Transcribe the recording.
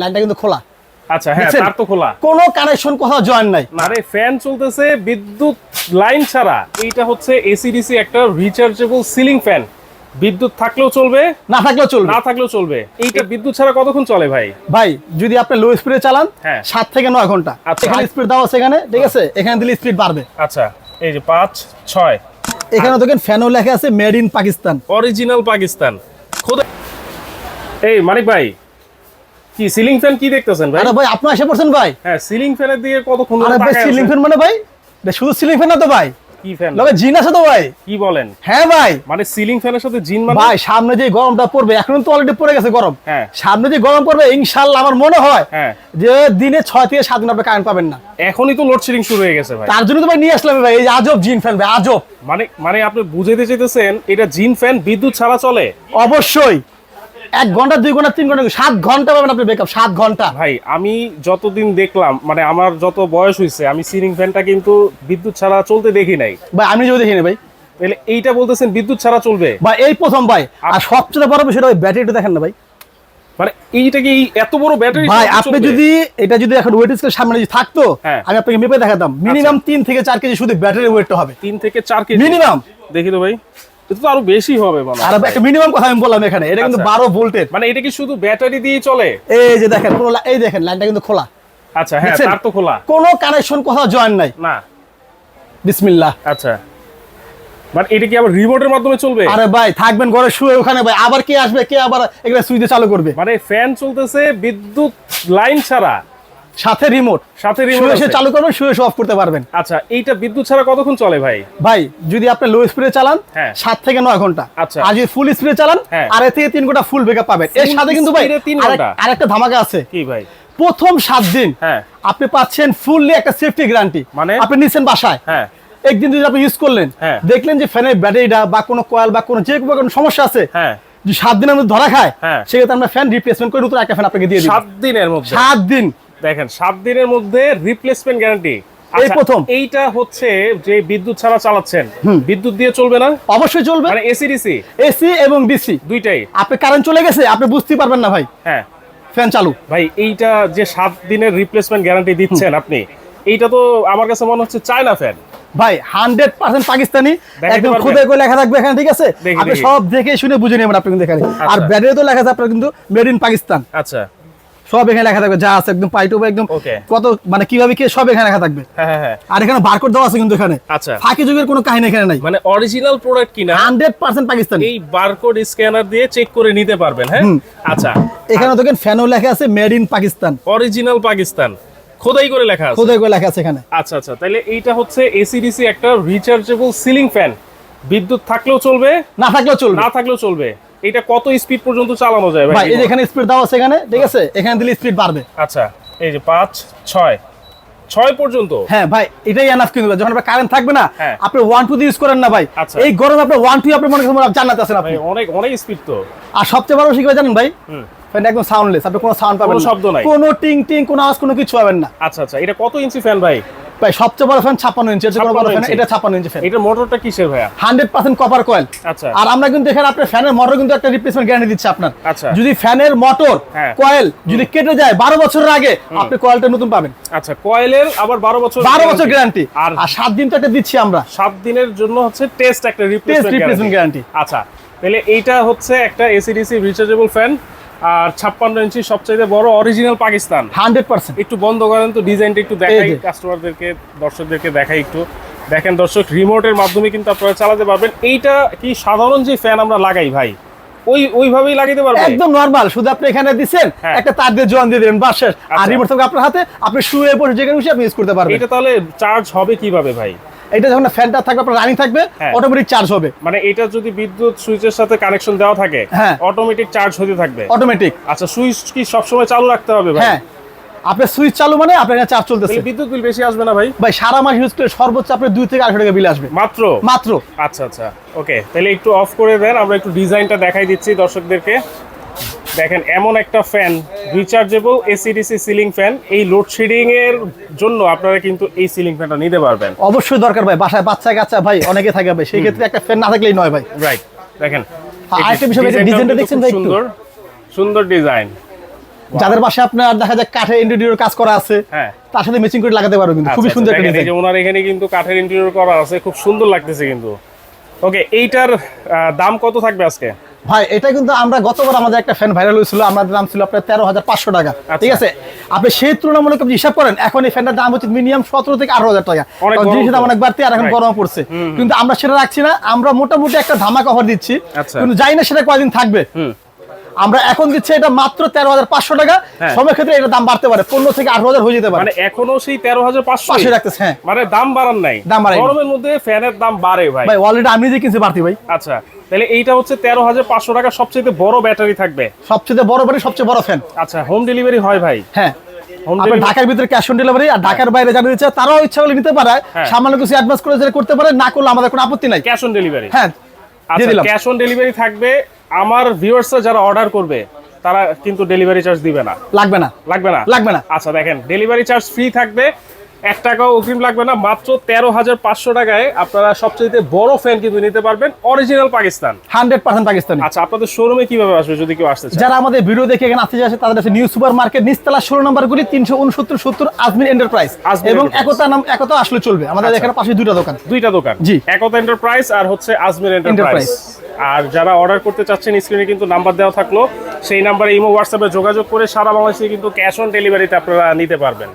লাইনটা কিন্তু খোলা। আচ্ছা হ্যাঁ, তার তো খোলা, কোনো কানেকশন কোথাও জয়েন নাই। আরে ফ্যান চলতেছে বিদ্যুৎ লাইন ছাড়া। এইটা হচ্ছে এসিডিসি একটা রিচার্জেবল সিলিং ফ্যান, বিদ্যুৎ থাকলেও চলবে, না থাকলেও চলবে, না থাকলেও চলবে। এইটা বিদ্যুৎ ছাড়া কতক্ষণ চলে ভাই? ভাই যদি আপনি লো স্পিডে চালান, হ্যাঁ, 7 থেকে 9 ঘন্টা। আচ্ছা, এখানে স্পিড দাও আছে, এখানে ঠিক আছে, এখানে দিলে স্পিড বাড়বে। আচ্ছা এই যে 5 6, এখানে দেখেন ফ্যানও লেখা আছে made in Pakistan, original Pakistan. খোদা, এই মানিক ভাই কি সিলিং ফ্যান কি দেখতেছেন ভাই? আরে ভাই আপনি এসে পড়ছেন ভাই। হ্যাঁ, সিলিং ফ্যানের দিকে কতক্ষণ আরে ভাই সিলিং ফ্যান মানে ভাই শুধু সিলিং ফ্যান না তো ভাই, কি ফ্যান লগে জিন আছে তো ভাই। কি বলেন? হ্যাঁ ভাই, মানে সিলিং ফ্যানের সাথে জিন মানে? ভাই সামনে যে গরমটা পড়বে, এখন তো অলরেডি পড়ে গেছে গরম, হ্যাঁ, সামনে যে গরম পড়বে ইনশাআল্লাহ আমার মনে হয় হ্যাঁ যে দিনে 6 থেকে 7 দিন আপনি কারেন্ট পাবেন না। এখনই তো লোডশেডিং শুরু হয়ে গেছে ভাই। তার জন্য তো ভাই নিয়ে আসলাম ভাই এই যে আজব জিন ফ্যান ভাই, আজব। মানে আপনি বুঝাইতে চাইতেছেন এটা জিন ফ্যান বিদ্যুৎ ছাড়া চলে? অবশ্যই 1 ঘন্টা 2 ঘন্টা 3 ঘন্টা 7 ঘন্টা পাবেন আপনি ব্যাকআপ, 7 ঘন্টা। ভাই আমি যতদিন দেখলাম, মানে আমার যত বয়স হয়েছে, আমি সিলিং ফ্যানটা কিন্তু বিদ্যুৎ ছাড়া চলতে দেখি নাই ভাই আমি যদি দেখিনি ভাই, তাহলে এইটা বলতেছেন বিদ্যুৎ ছাড়া চলবে? ভাই এই প্রথম ভাই। আর সবচেয়ে বড় বিষয় ভাই ব্যাটারিটা দেখেন না ভাই, মানে এইটা কি এত বড় ব্যাটারি? ভাই আপনি যদি এটা যদি এখন ওয়েট স্কেল সামনে যদি থাকতো, হ্যাঁ, আমি আপনাকে মেপে দেখাতাম মিনিমাম 3 থেকে 4 কেজি শুধু ব্যাটারি ওয়েটটা হবে। 3 থেকে 4 কেজি মিনিমাম। দেখি তো ভাই, এটা তো আরো বেশি হবে মনে হয়। আর একটা মিনিমাম কথা আমি বললাম এখানে, এটা কিন্তু 12 ভোল্টের। মানে এটা কি শুধু ব্যাটারি দিয়ে চলে? এই যে দেখেন পুরো এই দেখেন লাইনটা কিন্তু খোলা। আচ্ছা হ্যাঁ, দেখছেন? তার তো খোলা, কোনো কানেকশন কোথাও জয়েন নাই। না। বিসমিল্লাহ। আচ্ছা, মানে এটা কি আবার রিমোটের মাধ্যমে চলবে? আরে ভাই থাকবেন ঘরে শুয়ে ওখানে ভাই, আবার কে আসবে, কে আবার এগুলা সুইচ দিয়ে চালু করবে? মানে ফ্যান চলতেছে বিদ্যুৎ লাইন ছাড়া, সাথে রিমোট, সাথে রিমোট শুয়ে আছে। চালু করবেন, শুয়ে অফ করতে পারবেন। আচ্ছা, এইটা বিদ্যুৎ ছাড়া কতক্ষণ চলে ভাই? ভাই যদি আপনি লো স্পিডে চালান, হ্যাঁ, 7 থেকে 9 ঘন্টা। আচ্ছা, আর যদি ফুল স্পিডে চালান, হ্যাঁ, আড়াই থেকে 3 ঘন্টা ফুল ব্যাকআপ পাবেন। এর সাথে কিন্তু ভাই আরেকটা ধামাকা আছে। কি ভাই? প্রথম 7 দিন হ্যাঁ, আপনি পাচ্ছেন ফুললি একটা সেফটি গ্যারান্টি। মানে আপনি নিছেন বাসায়, হ্যাঁ, একদিন যদি আপনি ইউজ করলেন, হ্যাঁ, দেখলেন যে ফ্যানের ব্যাটারিটা বা কোনো কয়েল বা কোনো যে কোনো সমস্যা আছে, হ্যাঁ, যে 7 দিনের মধ্যে ধরা খায়, হ্যাঁ, সেক্ষেত্রে আমরা ফ্যান রিপ্লেসমেন্ট করে নতুন একটা ফ্যান আপনাকে দিয়ে দিই। 7 দিনের মধ্যে? 7 দিন, দেখেন 7 দিনের মধ্যে রিপ্লেসমেন্ট গ্যারান্টি। এই প্রথম। এইটা হচ্ছে যে বিদ্যুৎ ছাড়া চালাচ্ছেন, বিদ্যুৎ দিয়ে চলবে না? অবশ্যই চলবে, মানে এসি ডিসি এসি এবং ডিসি দুইটাই। আপনি কারেন্ট চলে গেছে আপনি বুঝতেই পারবেন না ভাই, হ্যাঁ, ফ্যান চালু। ভাই এইটা যে 7 দিনের রিপ্লেসমেন্ট গ্যারান্টি দিচ্ছেন আপনি, এইটা তো আমার কাছে মনে হচ্ছে চায়না ফ্যান ভাই 100% পাকিস্তানি, দেখাতে একদম পারবেন? খুদে করে লেখা থাকবে এখানে, ঠিক আছে? দেখি, আপনি দেখি। সব দেখে শুনে বুঝে নেবেন আপনি কিন্তু এখানে। আর আচ্ছা। ব্যাটারি তো লেখা আছে আপনার কিন্তু মেড ইন পাকিস্তান, আচ্ছা, সব এখানে লেখা থাকবে, যা আছে একদম পাইটুবে একদম ওকে। কত মানে কিভাবে কি সব এখানে লেখা থাকবে। হ্যাঁ হ্যাঁ হ্যাঁ, আর এখানে বারকোড দেওয়া আছে কিন্তু এখানে, আচ্ছা। ফাঁকি যুগের কোনো কাহিনী এখানে নাই, মানে অরিজিনাল প্রোডাক্ট কিনা 100% পাকিস্তানি। এই বারকোড স্ক্যানার দিয়ে চেক করে নিতে পারবেন। হ্যাঁ, আচ্ছা, এখানে দেখেন ফ্যানও লেখা আছে made in Pakistan, original Pakistan খোদাই করে লেখা আছে। খোদাই করে লেখা আছে এখানে। আচ্ছা আচ্ছা, তাহলে এইটা হচ্ছে এসিডিসি একটা রিচার্জেবল সিলিং ফ্যান, বিদ্যুৎ থাকলেও চলবে, না থাকলেও চলবে, না থাকলেও চলবে। এটা কত স্পিড পর্যন্ত চালানো যায় ভাই? ভাই এই যে এখানে স্পিড দেওয়া আছে এখানে, ঠিক আছে, এখানে দিলে স্পিড বাড়বে। আচ্ছা, এই যে 5 6 পর্যন্ত। হ্যাঁ ভাই এটাই এনাফ কিন্তু, যখন আপনার কারেন্ট থাকবে না, হ্যাঁ, আপনি 1 2 দিয়ে ইউজ করেন না ভাই, আচ্ছা। এই গরমে আপনি 1 2 আপনি মনে করেন জান্নাতে আছেন আপনি। ভাই অনেক অনেক স্পিড তো। আর সবচেয়ে বড় বিষয় কি জানেন ভাই? ফ্যান একদম সাউন্ডলেস, আপনি কোনো সাউন্ড পাবেন কোনো না, শব্দ নাই, কোনো টিং টিং কোনো আওয়াজ কোনো কিছু পাবেন না। আচ্ছা আচ্ছা, এটা কত ইঞ্চি ফ্যান ভাই? ভাই সবচেয়ে বড় ফ্যান 56 ইঞ্চি, এর চেয়ে কোনো বড় 56 ফ্যান ইঞ্চি। এটা 56 ইঞ্চি ফ্যান। এটা মোটরটা কিসের ভাইয়া? 100% কপার কয়েল। আচ্ছা, আর আমরা কিন্তু এখানে আপনার ফ্যানের মোটর কিন্তু একটা রিপ্লেসমেন্ট গ্যারান্টি দিচ্ছি আপনার। আচ্ছা, যদি ফ্যানের মোটর হ্যাঁ, কয়েল যদি কেটে যায় 12 বছরের আগে, আপনি কয়েলটা নতুন পাবেন। আচ্ছা, কয়েলের আবার 12 বছর গ্যারান্টি, আর আর 7 দিন তো একটা দিচ্ছি আমরা, 7 দিনের জন্য হচ্ছে টেস্ট একটা রিপ্লেসমেন্ট গ্যারান্টি। আচ্ছা, তাহলে এইটা হচ্ছে একটা এসিডিসি রিচার্জেবল ফ্যান, আর 56 ইঞ্চি সবচেয়ে বড় অরিজিনাল পাকিস্তান 100%। একটু বন্ধ করেন তো, ডিজাইনটা একটু দেখাই এই যে। কাস্টমারদেরকে, দর্শকদেরকে দেখাই একটু। দেখেন দর্শক, রিমোটের মাধ্যমে কিন্তু আপনারা চালাতে পারবেন। এইটা কি সাধারণ যে ফ্যান আমরা লাগাই ভাই, ওইভাবেই লাগাইতে পারবেন? একদম নরমাল, শুধু আপনি এখানে দিবেন, হ্যাঁ, একটা তার দিয়ে জয়েন দিয়ে দিবেন, বাস শেষ। আর আচ্ছা। রিমোট থাকবে আপনার হাতে, আপনি শুয়ে বসে যেখানে বসে আপনি ইউজ করতে পারবেন। এটা তাহলে চার্জ হবে কিভাবে ভাই? এটা যখন ফ্যানটা থাকবে আপনার রানিং থাকবে, হ্যাঁ, অটোমেটিক চার্জ হবে। মানে এটা যদি বিদ্যুৎ সুইচের সাথে কানেকশন দেওয়া থাকে, হ্যাঁ, অটোমেটিক চার্জ হতে থাকবে, অটোমেটিক। আচ্ছা, সুইচ কি সবসময় চালু রাখতে হবে ভাই? হ্যাঁ, আপনার সুইচ চালু মানে আপনার এখানে চার্জ চলতেছে। তাহলে বিদ্যুৎ বিল বেশি আসবে না ভাই? ভাই সারা মাস ইউজ করে সর্বোচ্চ আপনার 2 থেকে 800 টাকা বিল আসবে মাত্র। মাত্র। আচ্ছা আচ্ছা, ওকে, তাহলে একটু অফ করে দেন, আমরা একটু ডিজাইনটা দেখাই দিচ্ছি দর্শকদেরকে। দেখেন এমন একটা fan, rechargeable AC DC ceiling fan, এই লোডশেডিং এর জন্য আপনারা কিন্তু এই সিলিং ফ্যানটা নিতে পারবেন। অবশ্যই দরকার ভাই, বাসায় বাচ্চা কাচ্চা ভাই অনেকে থাকে ভাই, সেই ক্ষেত্রে একটা ফ্যান না থাকলেই নয় ভাই। রাইট, দেখেন আরেকটা বিষয়, ডিজাইনটা দেখছেন ভাই, একটু সুন্দর সুন্দর ডিজাইন। যাদের পাশে আপনার দেখা যায় কাঠের ইন্টেরিয়র কাজ করা আছে, হ্যাঁ, তার সাথে ম্যাচিং করে লাগাতে পারবেন, কিন্তু খুবই আচ্ছা, সুন্দর একটা দেখেন, এই ডিজাইন। যে ওনার এখানে কিন্তু কাঠের ইন্টেরিয়র করা আছে, খুব সুন্দর লাগতেছে কিন্তু। ওকে, এইটার দাম কত থাকবে আজকে? ভাই এটা কিন্তু আমরা গতবার আমাদের একটা ফ্যান ভাইরাল হয়েছিল, আমাদের দাম ছিল আপনার 13,500 টাকা, ঠিক আছে? আপনি সেই তুলনামূলক আপনি হিসাব করেন, এখন এই ফ্যানটার দাম হচ্ছে মিনিমাম 17 থেকে 18,000 টাকা, অনেক কারণ গরম জিনিসের দাম তো। অনেক বাড়তি আর এখন Right. গরম পড়ছে, কিন্তু আমরা সেটা রাখছি না, আমরা মোটামুটি একটা ধামাকা অফার দিচ্ছি, আচ্ছা। কিন্তু জানি না সেটা কয়দিন থাকবে। আমরা এখন দিচ্ছি এটা মাত্র 13,500 টাকা, হ্যাঁ। সময় ক্ষেত্রে এটা দাম বাড়তে পারে, 15 থেকে 18,000 হয়ে যেতে পারে। মানে এখনো সেই 13,500 পাশে রাখতেছে, হ্যাঁ মানে দাম বাড়ান নাই, দাম বাড়ায়নি। গরমের মধ্যে ফ্যানের দাম বাড়ে ভাই। ভাই অলরেডি আমি নিজে কিনছি বাড়তি ভাই। আচ্ছা, তাহলে এইটা হচ্ছে 13,500 টাকা, সবচেয়ে বড় ব্যাটারি থাকবে, সবচেয়ে বড় বাড়ি সবচেয়ে বড় ফ্যান। আচ্ছা, হোম ডেলিভারি হয় ভাই? হ্যাঁ, হোম আপনার ডেলিভারি, ঢাকার ভিতরে ক্যাশ অন ডেলিভারি, আর ঢাকার বাইরে যারা দিচ্ছে তারাও ইচ্ছা করলে নিতে পারে, হ্যাঁ। সামান্য কিছু অ্যাডভান্স করে যেটা করতে পারে, না করলে আমাদের কোনো আপত্তি নাই। Cash on delivery? হ্যাঁ, দিয়ে আচ্ছা, দিলাম। ক্যাশ অন ডেলিভারি থাকবে। আমার ভিউয়ার্সরা যারা অর্ডার করবে তারা কিন্তু ডেলিভারি চার্জ দিবে না? লাগবে না, লাগবে না? লাগবে না। আচ্ছা, দেখেন, ডেলিভারি চার্জ ফ্রি থাকবে, 1 টাকাও অগ্রিম লাগবে না, মাত্র 13,500 টাকায় আপনারা সবচেয়ে বড় ফ্যান কিন্তু নিতে পারবেন, অরিজিনাল পাকিস্তান। 100% পাকিস্তানি। আচ্ছা, আপনাদের শোরুমে কিভাবে আসবে যদি কেউ আসতে চায়? যারা আমাদের ভিডিও দেখে এখানে আসতে আসে তাদের কাছে নিউ সুপার মার্কেট নিচতলা 16 নম্বর গুলি 369-70 আজমির এন্টারপ্রাইজ, আজমির এবং Enterprise। একতা আসলে চলবে, আমাদের আচ্ছা। এখানে পাশে দুইটা দোকান। দুইটা দোকান, জি। একতা এন্টারপ্রাইজ আর হচ্ছে আজমির এন্টারপ্রাইজ। আর যারা অর্ডার করতে চাচ্ছেন, স্ক্রিনে কিন্তু নাম্বার দেওয়া থাকলো, সেই নাম্বারে ইমো হোয়াটসঅ্যাপে যোগাযোগ করে সারা বাংলাদেশে কিন্তু ক্যাশ অন ডেলিভারিতে আপনারা নিতে পারবেন।